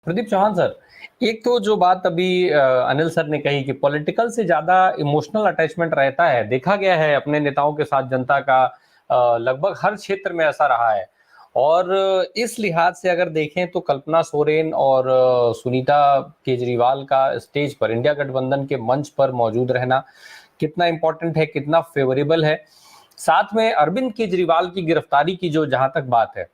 Pradeep Chauhan sir, एक तो जो बात अभी अनिल सर ने कही कि पॉलिटिकल से ज्यादा इमोशनल अटैचमेंट रहता है, देखा गया है अपने नेताओं के साथ जनता का लगभग हर क्षेत्र में ऐसा रहा है। और इस लिहाज से अगर देखें तो कल्पना सोरेन और सुनीता केजरीवाल का स्टेज पर इंडिया गठबंधन के मंच पर मौजूद रहना कितना इम्पोर्टेंट है, कितना फेवरेबल है। साथ में अरविंद केजरीवाल की गिरफ्तारी की जो जहां तक बात है,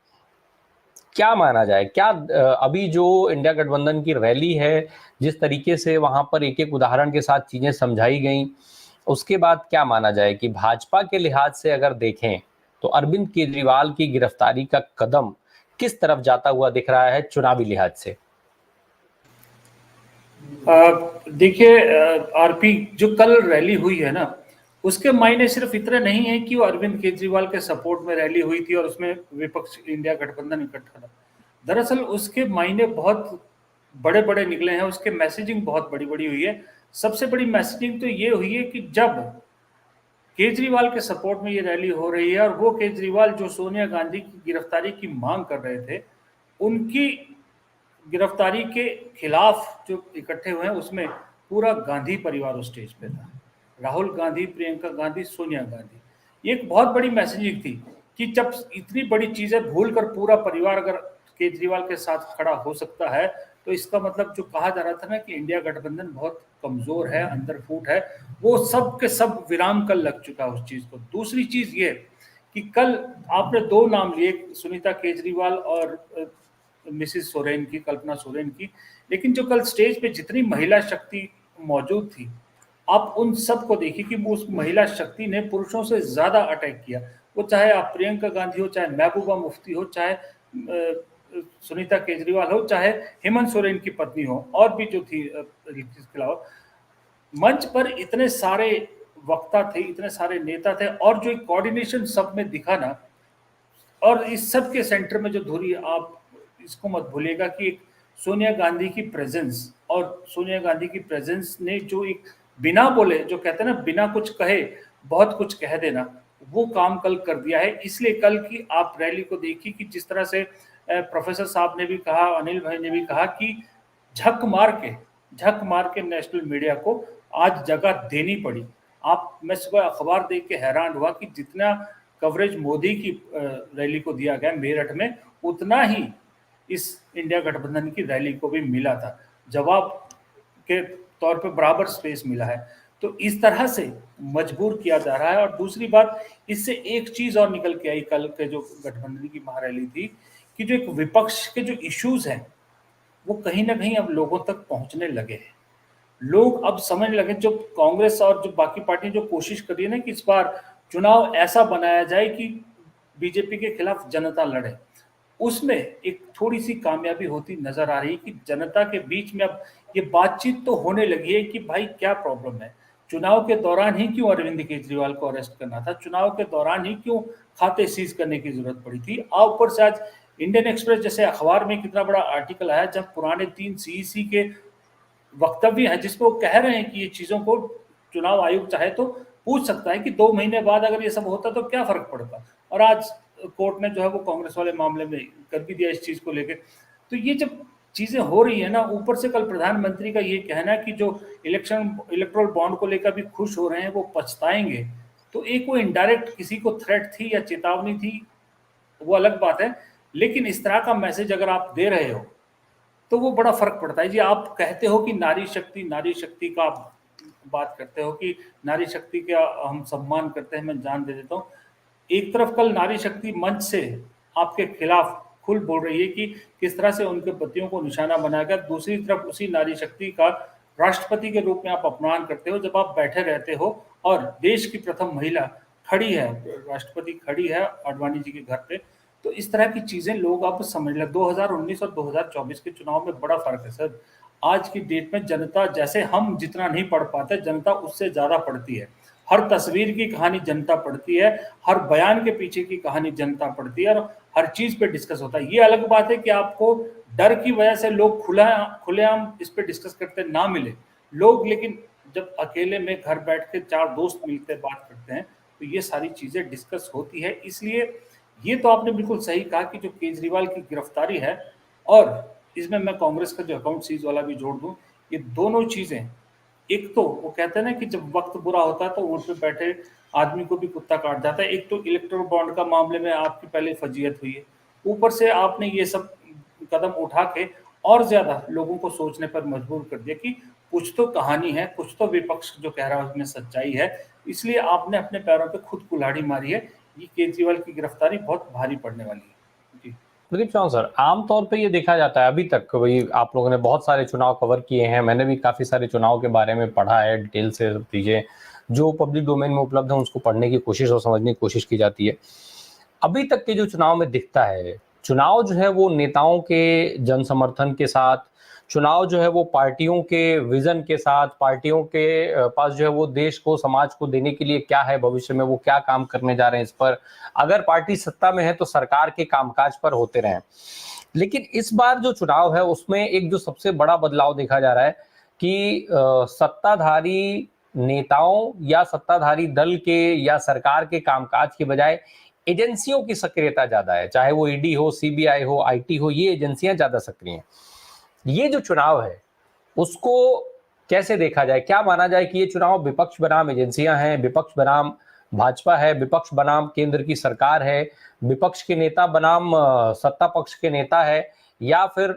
क्या माना जाए, क्या अभी जो इंडिया गठबंधन की रैली है, जिस तरीके से वहां पर एक एक उदाहरण के साथ चीजें समझाई गई, उसके बाद क्या माना जाए कि भाजपा के लिहाज से अगर देखें तो अरविंद केजरीवाल की गिरफ्तारी का कदम किस तरफ जाता हुआ दिख रहा है चुनावी लिहाज से? देखिए, आरपी जो कल रैली हुई है ना, उसके मायने सिर्फ इतने नहीं है कि वो अरविंद केजरीवाल के सपोर्ट में रैली हुई थी और उसमें विपक्ष इंडिया गठबंधन इकट्ठा था। दरअसल उसके मायने बहुत बड़े बड़े निकले हैं, उसके मैसेजिंग बहुत बड़ी बड़ी हुई है। सबसे बड़ी मैसेजिंग तो ये हुई है कि जब केजरीवाल के सपोर्ट में ये रैली हो रही है और वो केजरीवाल जो सोनिया गांधी की गिरफ्तारी की मांग कर रहे थे, उनकी गिरफ्तारी के खिलाफ जो इकट्ठे हुए हैं, उसमें पूरा गांधी परिवार उस स्टेज पे था। राहुल गांधी, प्रियंका गांधी, सोनिया गांधी। ये एक बहुत बड़ी मैसेजिंग थी कि जब इतनी बड़ी चीजें भूल कर पूरा परिवार अगर केजरीवाल के साथ खड़ा हो सकता है, तो इसका मतलब जो कहा जा रहा था ना कि इंडिया गठबंधन बहुत कमजोर है, अंदर फूट है, वो सब के सब विराम कल लग चुका है उस चीज को। दूसरी चीज ये कि कल आपने दो नाम लिए, सुनीता केजरीवाल और मिसिस सोरेन की, कल्पना सोरेन की, लेकिन जो कल स्टेज पे जितनी महिला शक्ति मौजूद थी, आप उन सब को देखिए कि उस महिला शक्ति ने पुरुषों से ज्यादा अटैक किया। वो चाहे आप प्रियंका गांधी हो, चाहे महबूबा मुफ्ती हो, चाहे सुनीता केजरीवाल हो, चाहे हेमंत सोरेन की पत्नी हो, और भी जो थी इसके अलावा मंच पर इतने सारे वक्ता थे, इतने सारे नेता थे, और जो एक कोऑर्डिनेशन सब में दिखा ना, और इस सब के सेंटर में जो धुरी, आप इसको मत भूलिएगा कि एक सोनिया गांधी की प्रेजेंस, और सोनिया गांधी की प्रेजेंस ने जो एक बिना बोले, जो कहते हैं ना बिना कुछ कहे बहुत कुछ कह देना, वो काम कल कर दिया है। इसलिए कल की आप रैली को देखिए कि जिस तरह से प्रोफेसर साहब ने भी कहा, अनिल भाई ने भी कहा कि झक मार के नेशनल मीडिया को आज जगह देनी पड़ी। आप, मैं सुबह अखबार देख के हैरान हुआ कि जितना कवरेज मोदी की रैली को दिया गया मेरठ में, उतना ही इस इंडिया गठबंधन की रैली को भी मिला था। जवाब के तौर पे बराबर स्पेस मिला है। तो इस तरह से मजबूर किया जा रहा है। और दूसरी बात, इससे एक चीज और निकल के आई कल के जो गठबंधन की महारैली थी, कि जो एक विपक्ष के जो इश्यूज हैं, वो कहीं ना कहीं अब लोगों तक पहुंचने लगे हैं। लोग अब समझने लगे, जो कांग्रेस और जो बाकी पार्टी जो कोशिश कर रही है ना कि इस बार चुनाव ऐसा बनाया जाए कि बीजेपी के खिलाफ जनता लड़े, उसमें एक थोड़ी सी कामयाबी होती नजर आ रही है कि जनता के बीच में अब ये बातचीत तो होने लगी है कि भाई क्या प्रॉब्लम है। चुनाव के दौरान ही क्यों अरविंद केजरीवाल को अरेस्ट करना था, चुनाव के दौरान ही क्यों खाते सीज करने की जरूरत पड़ी थी। और ऊपर से आज इंडियन एक्सप्रेस जैसे अखबार में कितना बड़ा आर्टिकल आया, जब पुराने 3 सीईसी के वक्तव्य है जिसमें वो कह रहे हैं कि ये चीजों को चुनाव आयोग चाहे तो पूछ सकता है कि 2 महीने बाद अगर ये सब होता तो क्या फर्क पड़ता। और आज कोर्ट ने जो है वो कांग्रेस वाले मामले में कर भी दिया इस चीज को लेकर। तो ये जब चीजें हो रही है ना, ऊपर से कल प्रधानमंत्री का ये कहना है कि जो इलेक्ट्रोल बॉन्ड को लेकर भी खुश हो रहे हैं वो पछताएंगे, तो एक वो इनडायरेक्ट किसी को थ्रेट थी या चेतावनी थी, वो अलग बात है। लेकिन इस तरह का मैसेज अगर आप दे रहे हो तो वो बड़ा फर्क पड़ता है। जी, आप कहते हो कि नारी शक्ति का बात करते हो कि नारी शक्ति का हम सम्मान करते हैं, मैं जान दे देता हूँ। एक तरफ कल नारी शक्ति मंच से आपके खिलाफ खुल बोल रही है कि किस तरह से उनके पतियों को निशाना बनाकर, दूसरी तरफ उसी नारी शक्ति का राष्ट्रपति के रूप में आप अपमान करते हो, जब आप बैठे रहते हो और देश की प्रथम महिला खड़ी है, राष्ट्रपति खड़ी है आडवाणी जी के घर पे। तो इस तरह की चीजें लोग अब समझ लें। 2019 और 2024 के चुनाव में बड़ा फर्क है सर। आज की डेट में जनता, जैसे हम जितना नहीं पढ़ पाते, जनता उससे ज्यादा पढ़ती है। हर तस्वीर की कहानी जनता पढ़ती है, हर बयान के पीछे की कहानी जनता पढ़ती है, और हर चीज पे डिस्कस होता है। ये अलग बात है कि आपको डर की वजह से लोग खुलेआम इस पे डिस्कस करते ना मिले लोग, लेकिन जब अकेले में घर बैठ के 4 दोस्त मिलते बात करते हैं तो ये सारी चीजें डिस्कस होती है। इसलिए ये तो आपने बिल्कुल सही कहा कि जो केजरीवाल की गिरफ्तारी है, और इसमें मैं कांग्रेस का जो अकाउंट सीज वाला भी जोड़ दूं, ये दोनों चीजें, एक तो वो कहते हैं ना कि जब वक्त बुरा होता है तो ऊँट पे बैठे आदमी को भी कुत्ता काट जाता है। एक तो इलेक्टोरल बॉन्ड का मामले में आपकी पहले फजीयत हुई है, ऊपर से आपने ये सब कदम उठा के और ज्यादा लोगों को सोचने पर मजबूर कर दिया कि कुछ तो कहानी है, कुछ तो विपक्ष जो कह रहा है उसमें सच्चाई है, इसलिए आपने अपने पैरों पे खुद कुल्हाड़ी मारी है। ये केजरीवाल की गिरफ्तारी बहुत भारी पड़ने वाली है जी। प्रदीप चौहान सर, आमतौर पे ये देखा जाता है, अभी तक वही आप लोगों ने बहुत सारे चुनाव कवर किए हैं, मैंने भी काफी सारे चुनाव के बारे में पढ़ा है, डिटेल से सब चीजें जो पब्लिक डोमेन में उपलब्ध है उसको पढ़ने की कोशिश और समझने की कोशिश की जाती है। अभी तक के जो चुनाव में दिखता है, चुनाव जो है वो नेताओं के जन समर्थन के साथ, चुनाव जो है वो पार्टियों के विजन के साथ, पार्टियों के पास जो है वो देश को, समाज को देने के लिए क्या है, भविष्य में वो क्या काम करने जा रहे हैं, इस पर अगर पार्टी सत्ता में है तो सरकार के कामकाज पर होते रहे। लेकिन इस बार जो चुनाव है उसमें एक जो सबसे बड़ा बदलाव देखा जा रहा है कि सत्ताधारी नेताओं या सत्ताधारी दल के या सरकार के कामकाज की बजाय एजेंसियों की सक्रियता ज्यादा है, चाहे वो ईडी हो, सीबीआई हो, आईटी हो, ये एजेंसियां ज्यादा सक्रिय हैं। ये जो चुनाव है उसको कैसे देखा जाए, क्या माना जाए कि ये चुनाव विपक्ष बनाम एजेंसियां हैं, विपक्ष बनाम भाजपा है, विपक्ष बनाम केंद्र की सरकार है, विपक्ष के नेता बनाम सत्ता पक्ष के नेता है, या फिर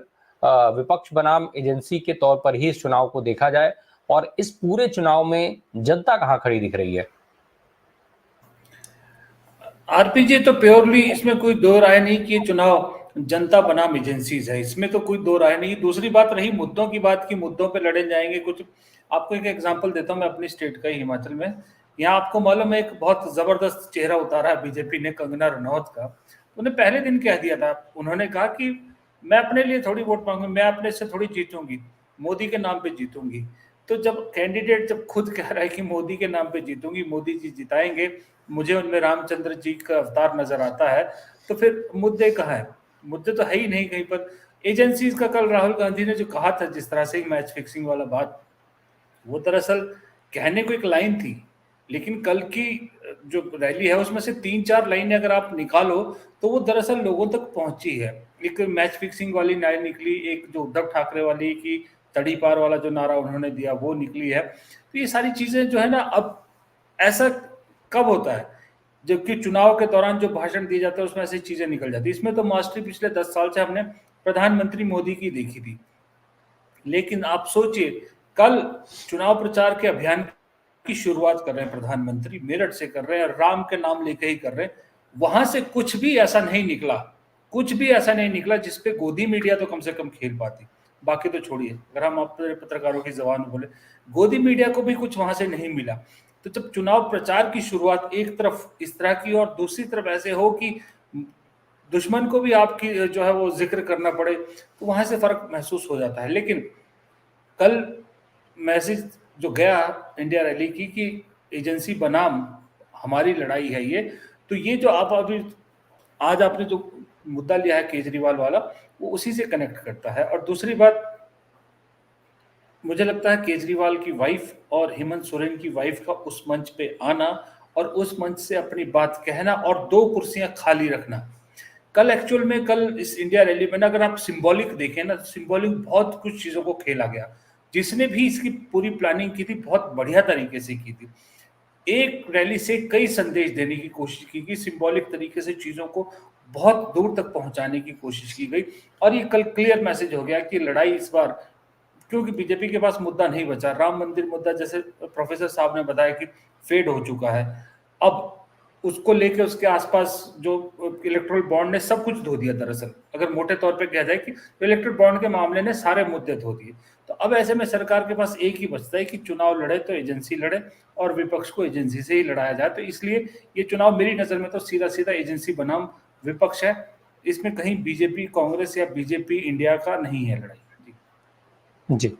विपक्ष बनाम एजेंसी के तौर पर ही इस चुनाव को देखा जाए, और इस पूरे चुनाव में जनता कहां खड़ी दिख रही है? आरपीजी तो प्योरली इसमें कोई दो राय नहीं कि ये चुनाव जनता बनाम एजेंसीज है, इसमें तो कोई दो राय नहीं। दूसरी बात रही मुद्दों की बात की, मुद्दों पे लड़े जाएंगे कुछ। आपको एक एग्जांपल देता हूं मैं अपनी स्टेट का ही, हिमाचल में। यहाँ आपको मालूम है एक बहुत जबरदस्त चेहरा उतारा है बीजेपी ने, कंगना रनौत का। उन्हें पहले दिन कह दिया था, उन्होंने कहा कि मैं अपने लिए थोड़ी वोट मांगूंगी, मैं अपने से थोड़ी जीतूंगी, मोदी के नाम पे जीतूंगी। तो जब कैंडिडेट जब खुद कह रहा है कि मोदी के नाम पे जीतूंगी, मोदी जी जिताएंगे, मुझे उनमें रामचंद्र जी का अवतार नजर आता है, तो फिर मुद्दे कहाँ है? मुद्दे तो है ही नहीं कहीं पर। एजेंसीज का कल राहुल गांधी ने जो कहा था, जिस तरह से मैच फिक्सिंग वाला बात, वो दरअसल कहने को एक लाइन थी, लेकिन कल की जो रैली है उसमें से 3-4 लाइनें अगर आप निकालो तो वो दरअसल लोगों तक पहुंची है। एक मैच फिक्सिंग वाली लाइन निकली, एक जो उद्धव ठाकरे वाली की तड़ी पार वाला जो नारा उन्होंने दिया वो निकली है। तो ये सारी चीजें जो है ना, अब ऐसा कब होता है जबकि चुनाव के दौरान जो भाषण दिए जाते हैं उसमें ऐसी चीजें निकल जाती है। इसमें तो मास्टरी पिछले 10 साल से हमने प्रधानमंत्री मोदी की देखी थी। लेकिन आप सोचिए, कल चुनाव प्रचार के अभियान की शुरुआत कर रहे हैं प्रधानमंत्री, मेरठ से कर रहे हैं, राम के नाम लेके ही कर रहे हैं। वहां से कुछ भी ऐसा नहीं निकला, कुछ भी ऐसा नहीं निकला जिसपे गोदी मीडिया तो कम से कम खेल पाती। बाकी तो छोड़िए, अगर हम अपने पत्रकारों की जबान बोले, गोदी मीडिया को भी कुछ वहां से नहीं मिला। तो जब चुनाव प्रचार की शुरुआत एक तरफ इस तरह की और दूसरी तरफ ऐसे हो कि दुश्मन को भी आपकी जो है वो जिक्र करना पड़े, तो वहां से फर्क महसूस हो जाता है। लेकिन कल मैसेज जो गया इंडिया रैली की कि एजेंसी बनाम हमारी लड़ाई है ये, तो ये जो आप अभी आज आपने जो मुद्दा लिया है केजरीवाल वाला, वो उसी से कनेक्ट करता है। और दूसरी बात, मुझे लगता है केजरीवाल की वाइफ और हेमंत सोरेन की वाइफ का उस मंच पे आना और उस मंच से अपनी बात कहना और 2 कुर्सियां खाली रखना, कल एक्चुअल में कल इस इंडिया रैली में ना, अगर आप सिंबॉलिक देखें ना, सिंबॉलिक बहुत कुछ चीजों को खेला गया। जिसने भी इसकी पूरी प्लानिंग की थी बहुत बढ़िया तरीके से की थी। एक रैली से कई संदेश देने की कोशिश की गई, सिंबॉलिक तरीके से चीजों को बहुत दूर तक पहुंचाने की कोशिश की गई। और ये कल क्लियर मैसेज हो गया कि लड़ाई इस बार, क्योंकि बीजेपी के पास मुद्दा नहीं बचा, राम मंदिर मुद्दा जैसे प्रोफेसर साहब ने बताया कि फेड हो चुका है। अब उसको लेके उसके आसपास जो इलेक्ट्रल बॉन्ड ने सब कुछ धो दिया। दरअसल अगर मोटे तौर पे कहा जाए कि इलेक्ट्रल बॉन्ड के मामले ने सारे मुद्दे धो दिए। तो अब ऐसे में सरकार के पास एक ही बचता है कि चुनाव लड़े तो एजेंसी लड़े और विपक्ष को एजेंसी से ही लड़ाया जाए। तो इसलिए ये चुनाव मेरी नजर में तो सीधा सीधा एजेंसी बनाम विपक्ष है। इसमें कहीं बीजेपी कांग्रेस या बीजेपी इंडिया का नहीं है लड़ाई। जी।